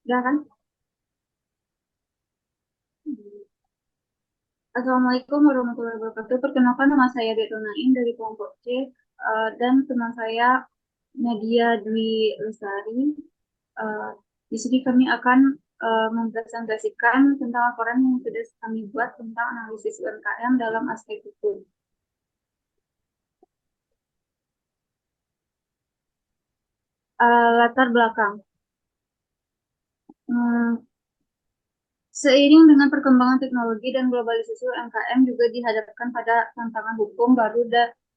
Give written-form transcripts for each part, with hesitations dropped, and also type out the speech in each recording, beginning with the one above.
Udah kan? Assalamualaikum warahmatullahi wabarakatuh. Perkenalkan nama saya Dedo Naim dari kelompok C, dan teman saya Nadia Dwi Lestari. Eh, di sini kami akan mempresentasikan tentang laporan yang sudah kami buat tentang analisis UMKM dalam aspek hukum. Latar belakang. Hmm, Seiring dengan perkembangan teknologi dan globalisasi, UMKM juga dihadapkan pada tantangan hukum baru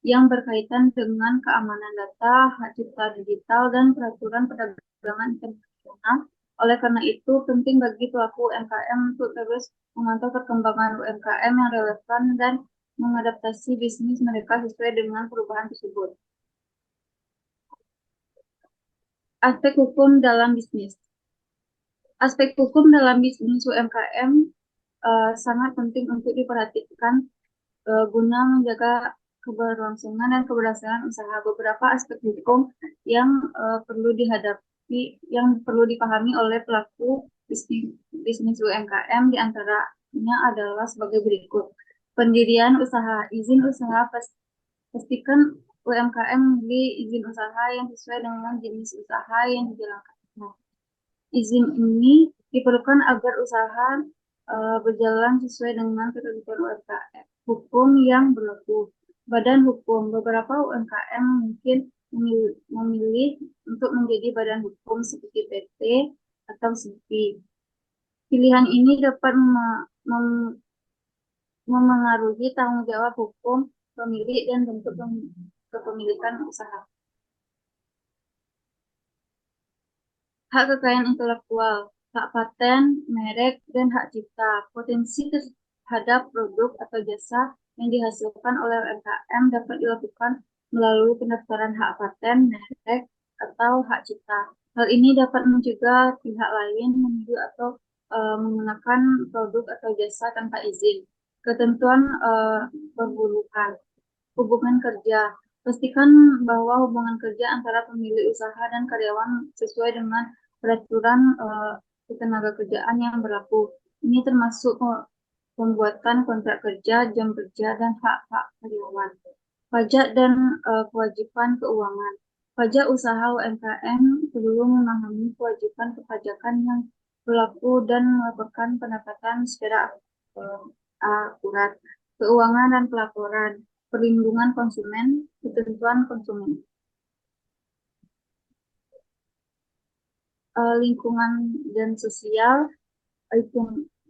yang berkaitan dengan keamanan data, hak cipta digital, dan peraturan perdagangan internasional. Oleh karena itu, penting bagi pelaku UMKM untuk terus memantau perkembangan UMKM yang relevan dan mengadaptasi bisnis mereka sesuai dengan perubahan tersebut. Aspek hukum dalam bisnis. Aspek hukum dalam bisnis UMKM sangat penting untuk diperhatikan guna menjaga keberlangsungan dan keberhasilan usaha. Beberapa aspek hukum yang perlu dihadapi, yang perlu dipahami oleh pelaku bisnis UMKM diantaranya adalah sebagai berikut. Pendirian usaha, izin usaha, pastikan UMKM memiliki izin usaha yang sesuai dengan jenis usaha yang dijalankan. Izin ini diperlukan agar usaha berjalan sesuai dengan ketentuan UMKM hukum yang berlaku. Badan hukum, beberapa UMKM mungkin memilih untuk menjadi badan hukum seperti PT atau SIPI. Pilihan ini dapat memengaruhi tanggung jawab hukum pemilik dan bentuk kepemilikan usaha. Hak kekayaan intelektual, hak paten, merek, dan hak cipta. Potensi terhadap produk atau jasa yang dihasilkan oleh UMKM dapat dilakukan melalui pendaftaran hak paten, merek, atau hak cipta. Hal ini dapat mencegah pihak lain meniru atau menggunakan produk atau jasa tanpa izin. Ketentuan perburukan, hubungan kerja. Pastikan bahwa hubungan kerja antara pemilik usaha dan karyawan sesuai dengan peraturan ketenaga kerjaan yang berlaku. Ini termasuk pembuatan kontrak kerja, jam kerja, dan hak-hak karyawan. Pajak dan kewajiban keuangan. Pajak usaha UMKM perlu memahami kewajiban perpajakan yang berlaku dan melaporkan pendapatan secara akurat. Keuangan dan pelaporan. Perlindungan konsumen, ketentuan konsumen. Lingkungan dan sosial,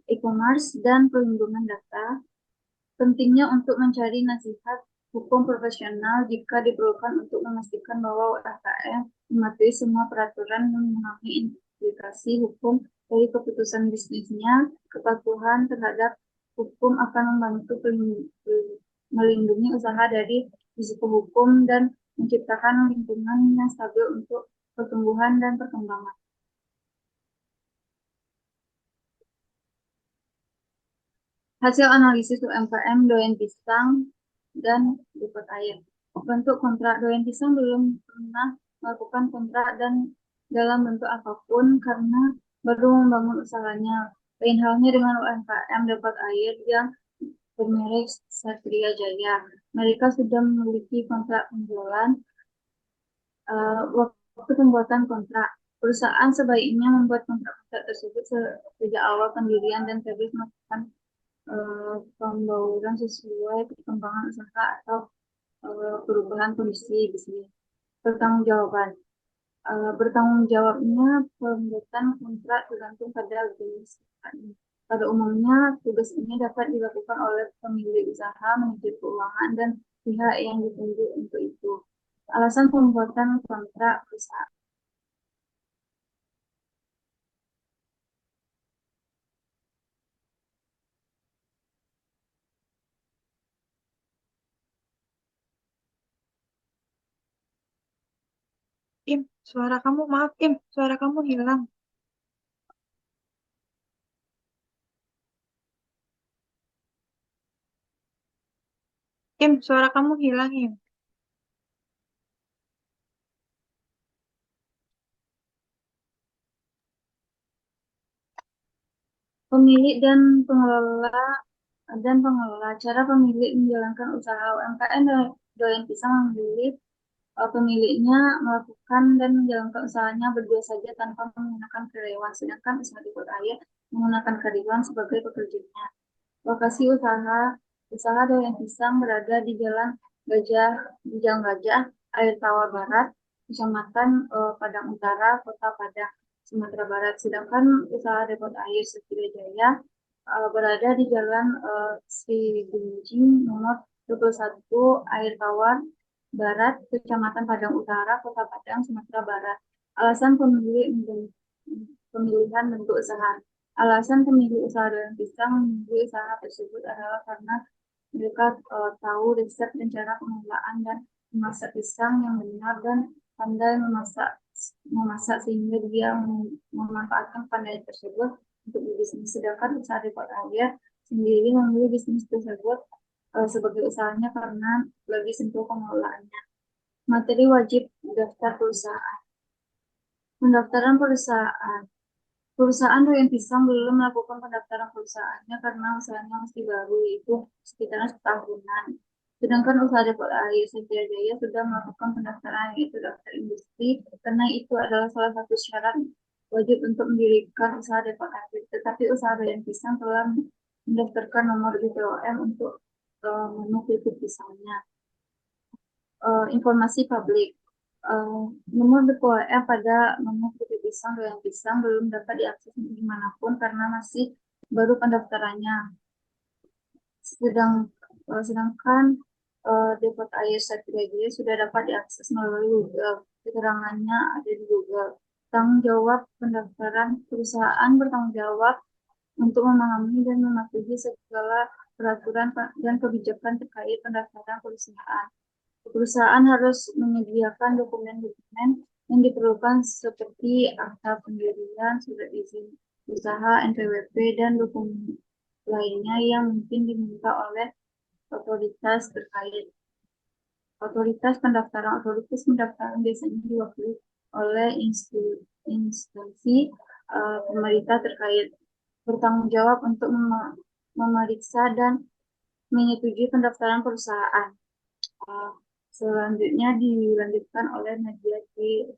e-commerce, dan perlindungan data. Pentingnya untuk mencari nasihat hukum profesional jika diperlukan untuk memastikan bahwa UMKM mematuhi semua peraturan dan memahami implikasi hukum dari keputusan bisnisnya. Kepatuhan terhadap hukum akan membantu melindungi usaha dari risiko hukum dan menciptakan lingkungan yang stabil untuk pertumbuhan dan perkembangan. Hasil analisis UMKM doyan pisang dan dapat air. Bentuk kontrak doyan pisang belum pernah melakukan kontrak dan dalam bentuk apapun karena baru membangun usahanya. Lain halnya dengan UMKM dapat air yang bermerek Satria Jaya. Mereka sudah memiliki kontrak penjualan. Waktu pembuatan kontrak, perusahaan sebaiknya membuat kontrak-kontrak tersebut sejak awal pendirian dan terus melakukan pembauran sesuai perkembangan usaha atau perubahan kondisi bisnis. Pertanggungjawaban. Bertanggung jawabnya pembuatan kontrak tergantung pada jenis usahanya. Pada umumnya, tugas ini dapat dilakukan oleh pemilik usaha, manajer keuangan, dan pihak yang ditunjuk untuk itu. Alasan pembuatan kontrak perusahaan. Im, suara kamu, maaf Im, suara kamu hilang. Im, suara kamu hilang Im. Pemilik dan pengelola. Cara pemilik menjalankan usaha UMKM dan doyan pisang memilih pemiliknya melakukan dan menjalankan usahanya berdua saja tanpa menggunakan karyawan, sedangkan usaha di kota air menggunakan karyawan sebagai pekerjanya. Lokasi usaha doyan pisang berada di Jalan Gajah, Air Tawar Barat, Kecamatan Padang Utara, Kota Padang, Sumatera Barat. Sedangkan usaha depot air Jaya berada di Jalan Sri Gunjing nomor 21 Air Tawar Barat, Kecamatan Padang Utara, Kota Padang, Sumatera Barat. Alasan pemilihan bentuk usaha. Alasan pemilik usaha doyan pisang memilih usaha tersebut adalah karena mereka tahu riset dan cara pengelolaan dan memasak pisang yang benar dan pandai memasak sehingga dia memanfaatkan pandai tersebut untuk berbisnis. Sedangkan usaha depot air sendiri memilih bisnis tersebut sebagai usahanya karena lebih simpel pengelolaannya. Materi wajib daftar perusahaan. Pendaftaran perusahaan. Perusahaan doyan pisang belum melakukan pendaftaran perusahaannya karena usahanya masih baru, yaitu sekitaran setahunan. Sedangkan usaha depot air Jaya sudah melakukan pendaftaran, yaitu daftar industri, karena itu adalah salah satu syarat wajib untuk mendirikan usaha depot air. Tetapi usaha doyan pisang telah mendaftarkan nomor BPOM untuk menu keripik pisangnya. Informasi publik. Nomor BPOM pada nomor keripik pisang doyan pisang belum dapat diakses dimanapun karena masih baru pendaftarannya. Sedangkan depot air Jaya sudah dapat diakses melalui Google. Keterangannya ada di Google. Tanggung jawab pendaftaran perusahaan bertanggung jawab untuk memahami dan mematuhi segala peraturan dan kebijakan terkait pendaftaran perusahaan. Perusahaan harus menyediakan dokumen-dokumen yang diperlukan seperti akta pendirian, surat izin usaha, NPWP, dan dokumen lainnya yang mungkin diminta oleh otoritas terkait. Otoritas pendaftaran biasanya diwakili oleh instansi pemerintah terkait, bertanggung jawab untuk memeriksa dan menyetujui pendaftaran perusahaan. Selanjutnya dilanjutkan oleh Nadia T.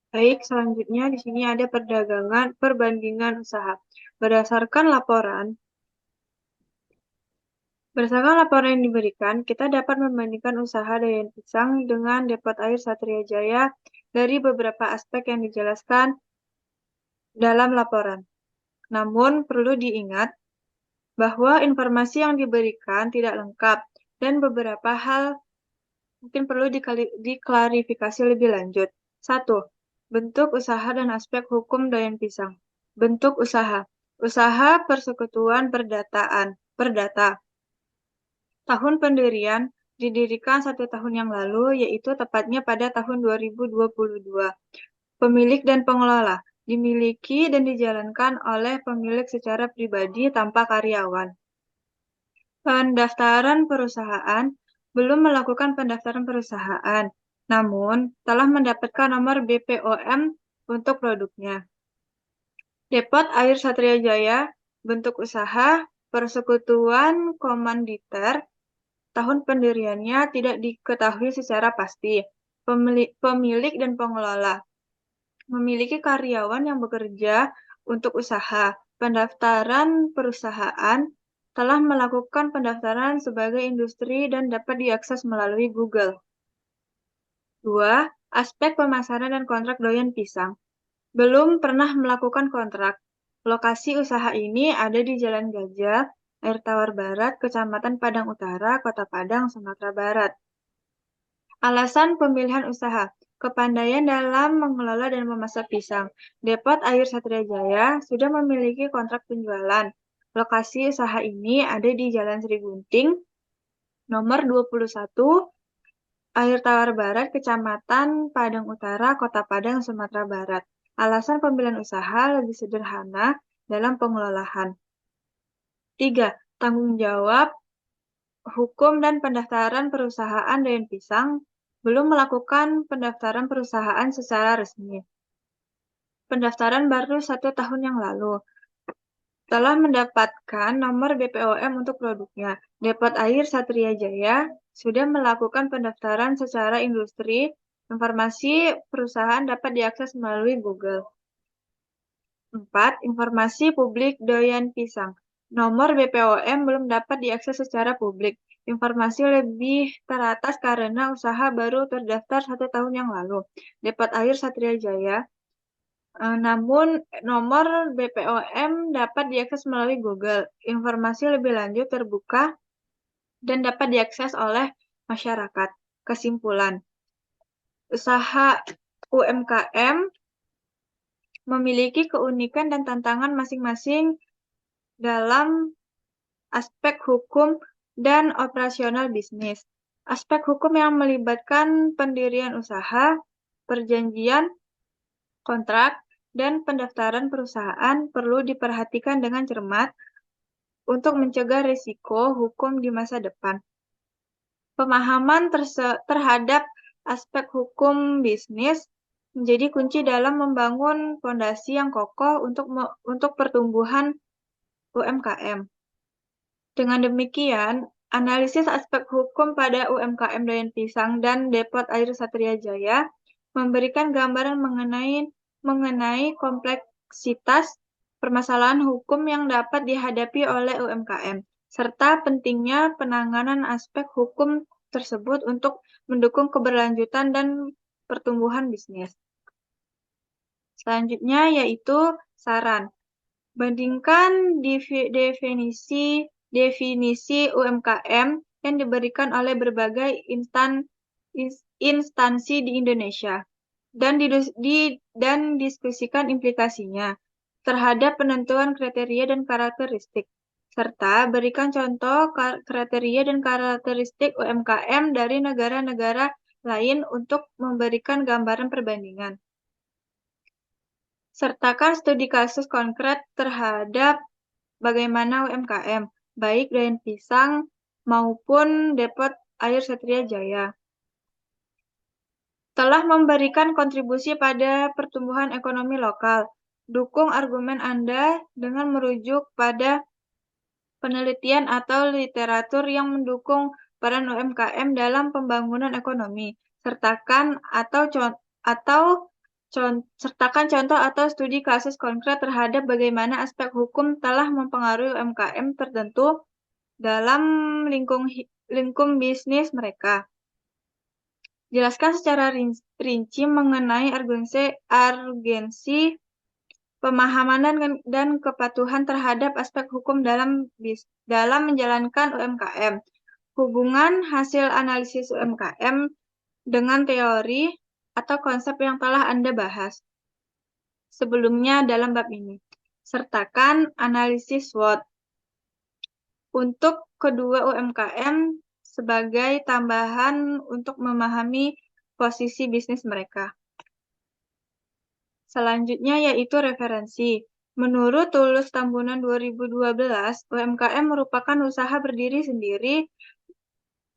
Baik, selanjutnya di sini ada perbandingan usaha. Berdasarkan laporan yang diberikan, kita dapat membandingkan usaha doyan pisang dengan depot air Satria Jaya dari beberapa aspek yang dijelaskan dalam laporan. Namun, perlu diingat bahwa informasi yang diberikan tidak lengkap dan beberapa hal mungkin perlu diklarifikasi lebih lanjut. 1. Bentuk usaha dan aspek hukum doyan pisang. Bentuk usaha. Usaha persekutuan perdata. Tahun pendirian didirikan 1 tahun yang lalu, yaitu tepatnya pada tahun 2022. Pemilik dan pengelola dimiliki dan dijalankan oleh pemilik secara pribadi tanpa karyawan. Pendaftaran perusahaan belum melakukan pendaftaran perusahaan, namun telah mendapatkan nomor BPOM untuk produknya. Depot Air Satria Jaya, bentuk usaha, persekutuan komanditer, tahun pendiriannya tidak diketahui secara pasti. Pemilik dan pengelola memiliki karyawan yang bekerja untuk usaha. Pendaftaran perusahaan telah melakukan pendaftaran sebagai industri dan dapat diakses melalui Google. 2. Aspek pemasaran dan kontrak doyan pisang. Belum pernah melakukan kontrak. Lokasi usaha ini ada di Jalan Gajah, Air Tawar Barat, Kecamatan Padang Utara, Kota Padang, Sumatera Barat. Alasan pemilihan usaha. Kepandaian dalam mengelola dan memasak pisang. Depot Air Satria Jaya sudah memiliki kontrak penjualan. Lokasi usaha ini ada di Jalan Sri Gunting, nomor 21, Air Tawar Barat, Kecamatan Padang Utara, Kota Padang, Sumatera Barat. Alasan pemilihan usaha lebih sederhana dalam pengelolaan. 3. Tanggung jawab hukum dan pendaftaran perusahaan doyan pisang belum melakukan pendaftaran perusahaan secara resmi. pendaftaran baru 1 tahun yang lalu. Telah mendapatkan nomor BPOM untuk produknya. Depot Air Satria Jaya sudah melakukan pendaftaran secara industri. Informasi perusahaan dapat diakses melalui Google. 4. Informasi publik doyan pisang. Nomor BPOM belum dapat diakses secara publik. Informasi lebih teratas karena usaha baru terdaftar 1 tahun yang lalu. Depot Air Satria Jaya. Namun, nomor BPOM dapat diakses melalui Google. Informasi lebih lanjut terbuka dan dapat diakses oleh masyarakat. Kesimpulan, usaha UMKM memiliki keunikan dan tantangan masing-masing dalam aspek hukum dan operasional bisnis. Aspek hukum yang melibatkan pendirian usaha, perjanjian, kontrak, dan pendaftaran perusahaan perlu diperhatikan dengan cermat untuk mencegah risiko hukum di masa depan. Pemahaman terhadap aspek hukum bisnis menjadi kunci dalam membangun fondasi yang kokoh untuk pertumbuhan UMKM. Dengan demikian, analisis aspek hukum pada UMKM Doyan Pisang dan Depot Air Satria Jaya memberikan gambaran mengenai kompleksitas permasalahan hukum yang dapat dihadapi oleh UMKM, serta pentingnya penanganan aspek hukum tersebut untuk mendukung keberlanjutan dan pertumbuhan bisnis. Selanjutnya yaitu saran. Bandingkan definisi UMKM yang diberikan oleh berbagai instansi di Indonesia dan diskusikan implikasinya terhadap penentuan kriteria dan karakteristik, serta berikan contoh kriteria dan karakteristik UMKM dari negara-negara lain untuk memberikan gambaran perbandingan. Sertakan studi kasus konkret terhadap bagaimana UMKM, baik Doyan Pisang maupun Depot Air Satria Jaya, telah memberikan kontribusi pada pertumbuhan ekonomi lokal. Dukung argumen Anda dengan merujuk pada penelitian atau literatur yang mendukung peran UMKM dalam pembangunan ekonomi. Sertakan contoh atau studi kasus konkret terhadap bagaimana aspek hukum telah mempengaruhi UMKM tertentu dalam lingkup bisnis mereka. Jelaskan secara rinci mengenai urgensi pemahaman dan kepatuhan terhadap aspek hukum dalam menjalankan UMKM. Hubungan hasil analisis UMKM dengan teori atau konsep yang telah Anda bahas sebelumnya dalam bab ini. Sertakan analisis SWOT untuk kedua UMKM sebagai tambahan untuk memahami posisi bisnis mereka. Selanjutnya yaitu referensi. Menurut Tulus Tambunan 2012, UMKM merupakan usaha berdiri sendiri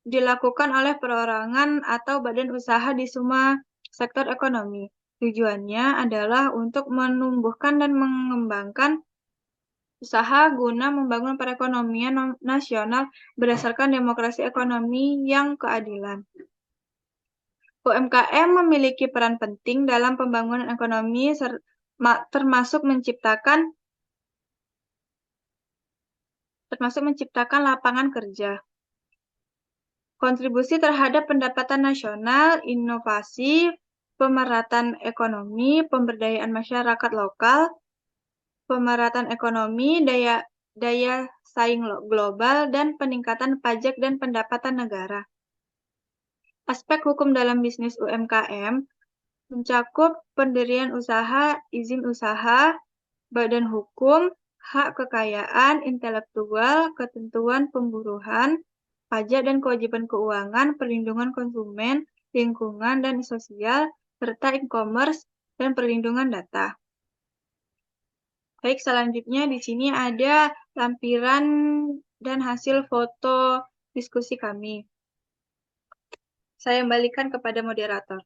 dilakukan oleh perorangan atau badan usaha di semua sektor ekonomi. Tujuannya adalah untuk menumbuhkan dan mengembangkan usaha guna membangun perekonomian nasional berdasarkan demokrasi ekonomi yang keadilan. UMKM memiliki peran penting dalam pembangunan ekonomi termasuk menciptakan lapangan kerja. Kontribusi terhadap pendapatan nasional, inovasi, pemerataan ekonomi, pemberdayaan masyarakat lokal, pemerataan ekonomi, daya saing global, dan peningkatan pajak dan pendapatan negara. Aspek hukum dalam bisnis UMKM mencakup pendirian usaha, izin usaha, badan hukum, hak kekayaan intelektual, ketentuan pemburuan, pajak dan kewajiban keuangan, perlindungan konsumen, lingkungan dan sosial, serta e-commerce dan perlindungan data. Baik, selanjutnya di sini ada lampiran dan hasil foto diskusi kami. Saya kembalikan kepada moderator.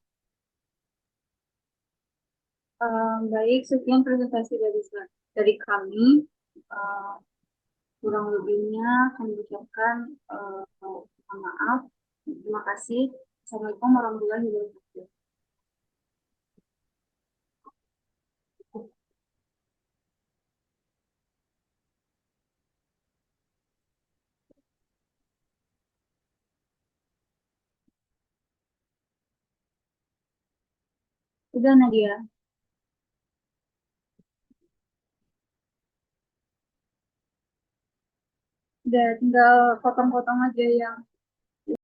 Baik, sekian presentasi dari kami. Eh, Kurang lebihnya kami ucapkan mohon maaf. Terima kasih. Assalamualaikum warahmatullahi wabarakatuh. Udah, Nadia. Udah, tinggal potong-potong aja yang